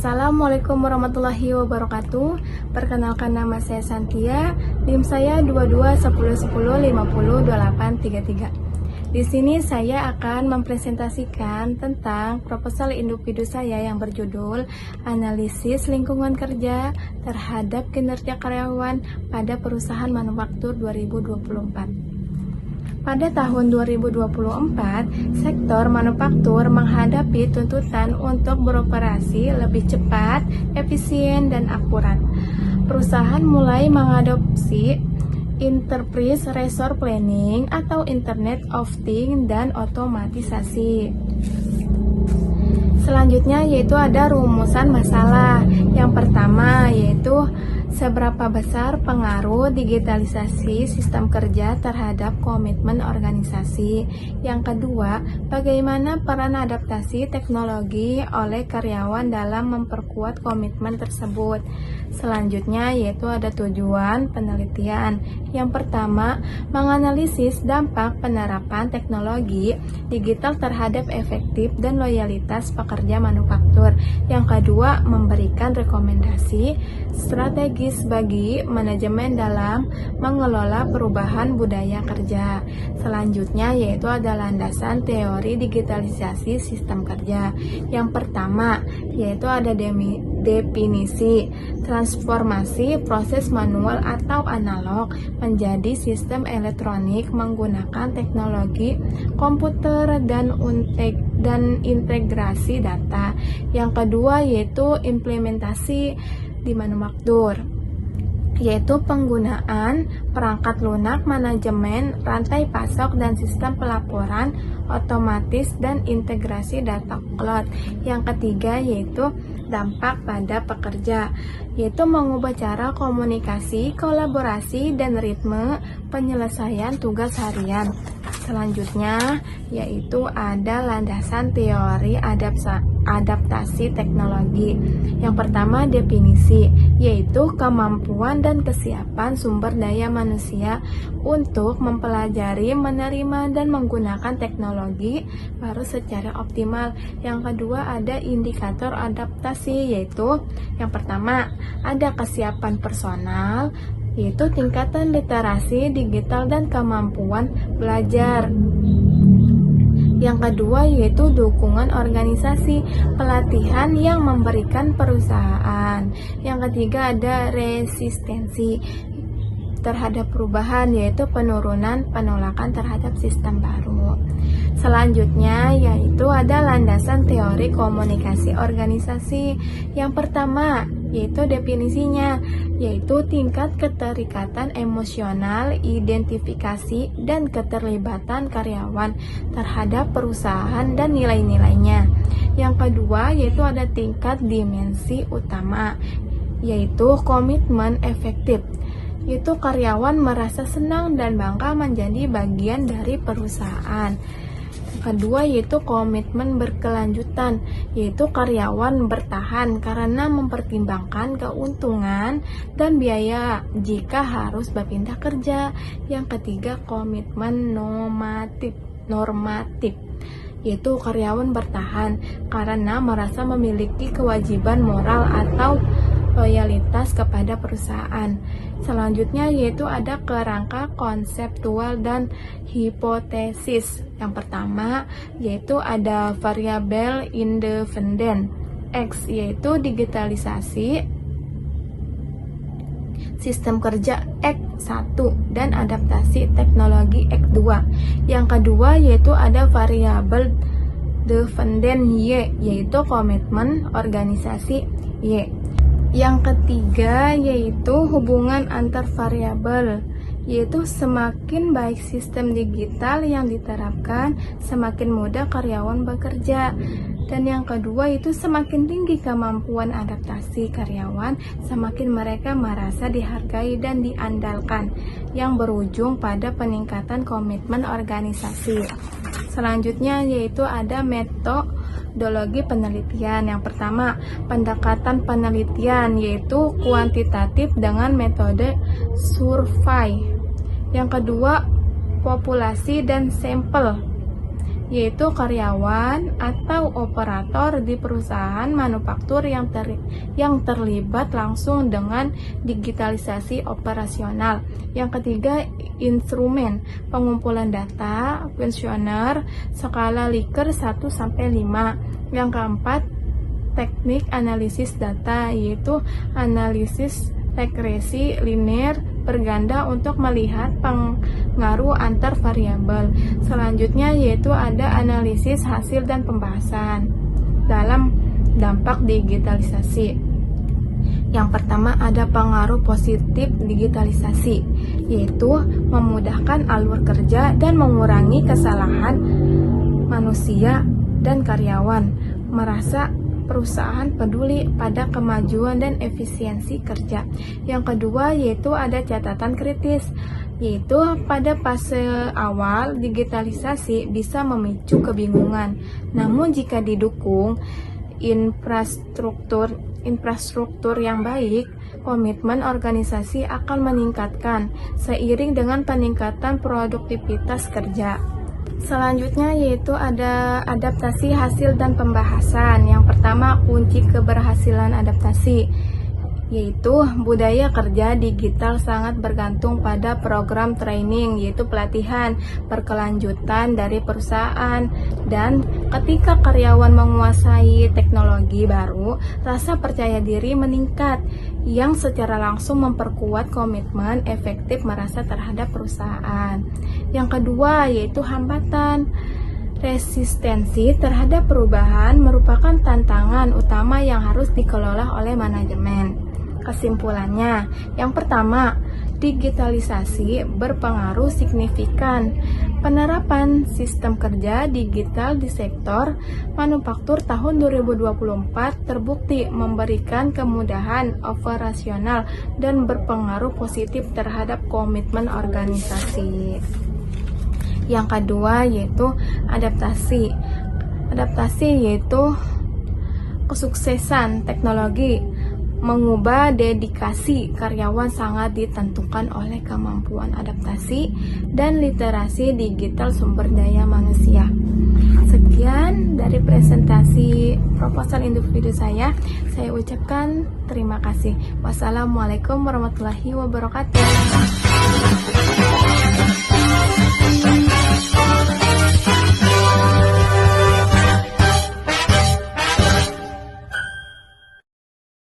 Assalamualaikum warahmatullahi wabarakatuh. Perkenalkan, nama saya Santia, NIM saya 221010502833. Di sini saya akan mempresentasikan tentang proposal individu saya yang berjudul Analisis Lingkungan Kerja terhadap Kinerja Karyawan pada Perusahaan Manufaktur 2024. Pada tahun 2024, sektor manufaktur menghadapi tuntutan untuk beroperasi lebih cepat, efisien, dan akurat. Perusahaan mulai mengadopsi Enterprise Resource Planning atau Internet of Things dan otomatisasi. Selanjutnya yaitu ada rumusan masalah. Yang pertama yaitu seberapa besar pengaruh digitalisasi sistem kerja terhadap komitmen organisasi. Yang kedua, bagaimana peran adaptasi teknologi oleh karyawan dalam memperkuat komitmen tersebut. Selanjutnya yaitu ada tujuan penelitian. Yang pertama, menganalisis dampak penerapan teknologi digital terhadap efektif dan loyalitas pekerja manufaktur. Yang kedua, memberikan rekomendasi strategi bagi manajemen dalam mengelola perubahan budaya kerja. Selanjutnya yaitu ada landasan teori digitalisasi sistem kerja. Yang pertama yaitu ada definisi transformasi proses manual atau analog menjadi sistem elektronik menggunakan teknologi komputer dan integrasi data. Yang kedua yaitu implementasi di manufaktur, yaitu penggunaan perangkat lunak, manajemen, rantai pasok, dan sistem pelaporan otomatis dan integrasi data cloud. Yang ketiga yaitu dampak pada pekerja, yaitu mengubah cara komunikasi, kolaborasi, dan ritme penyelesaian tugas harian. Selanjutnya yaitu ada landasan teori adaptasi teknologi. Yang pertama definisi, yaitu kemampuan dan kesiapan sumber daya manusia untuk mempelajari, menerima, dan menggunakan teknologi baru secara optimal. Yang kedua ada indikator adaptasi, yaitu yang pertama ada kesiapan personal, yaitu tingkatan literasi digital dan kemampuan belajar. Yang kedua yaitu dukungan organisasi, pelatihan yang memberikan perusahaan. Yang ketiga ada resistensi terhadap perubahan, yaitu penurunan penolakan terhadap sistem baru. Selanjutnya yaitu ada landasan teori komunikasi organisasi. Yang pertama yaitu definisinya, yaitu tingkat keterikatan emosional, identifikasi, dan keterlibatan karyawan terhadap perusahaan dan nilai-nilainya. Yang kedua yaitu ada tingkat dimensi utama, yaitu komitmen efektif, yaitu karyawan merasa senang dan bangga menjadi bagian dari perusahaan. Kedua yaitu komitmen berkelanjutan, yaitu karyawan bertahan karena mempertimbangkan keuntungan dan biaya jika harus berpindah kerja. Yang ketiga komitmen normatif, yaitu karyawan bertahan karena merasa memiliki kewajiban moral atau loyalitas kepada perusahaan. Selanjutnya yaitu ada kerangka konseptual dan hipotesis. Yang pertama yaitu ada variabel independen X, yaitu digitalisasi sistem kerja X1 dan adaptasi teknologi X2. Yang kedua yaitu ada variabel dependen Y, yaitu komitmen organisasi Y. Yang ketiga yaitu hubungan antar variabel, yaitu semakin baik sistem digital yang diterapkan, semakin mudah karyawan bekerja. Dan yang kedua itu semakin tinggi kemampuan adaptasi karyawan, semakin mereka merasa dihargai dan diandalkan, yang berujung pada peningkatan komitmen organisasi. Selanjutnya yaitu ada metodologi penelitian. Yang pertama, pendekatan penelitian, yaitu kuantitatif dengan metode survei. Yang kedua, populasi dan sampel. yaitu karyawan atau operator di perusahaan manufaktur yang terlibat langsung dengan digitalisasi operasional. Yang ketiga, instrumen pengumpulan data, kuesioner skala Likert 1-5. Yang keempat, teknik analisis data, yaitu analisis regresi linear berganda untuk melihat pengaruh antar variabel. Selanjutnya yaitu ada analisis hasil dan pembahasan dalam dampak digitalisasi. Yang pertama ada pengaruh positif digitalisasi, yaitu memudahkan alur kerja dan mengurangi kesalahan manusia dan karyawan. Merasa perusahaan peduli pada kemajuan dan efisiensi kerja. Yang kedua yaitu ada catatan kritis, yaitu pada fase awal digitalisasi bisa memicu kebingungan. Namun jika didukung infrastruktur yang baik, komitmen organisasi akan meningkatkan seiring dengan peningkatan produktivitas kerja. Selanjutnya yaitu ada adaptasi hasil dan pembahasan. Yang pertama, kunci keberhasilan adaptasi, yaitu budaya kerja digital sangat bergantung pada program training, yaitu pelatihan berkelanjutan dari perusahaan. Dan ketika karyawan menguasai teknologi baru, rasa percaya diri meningkat, yang secara langsung memperkuat komitmen efektif merasa terhadap perusahaan. Yang kedua yaitu hambatan. Resistensi terhadap perubahan merupakan tantangan utama yang harus dikelola oleh manajemen. Kesimpulannya, yang pertama, digitalisasi berpengaruh signifikan. Penerapan sistem kerja digital di sektor manufaktur tahun 2024 terbukti memberikan kemudahan operasional dan berpengaruh positif terhadap komitmen organisasi. Yang kedua yaitu adaptasi. Adaptasi yaitu kesuksesan teknologi mengubah dedikasi karyawan sangat ditentukan oleh kemampuan adaptasi dan literasi digital sumber daya manusia. Sekian dari presentasi proposal individu saya ucapkan terima kasih. Wassalamualaikum warahmatullahi wabarakatuh.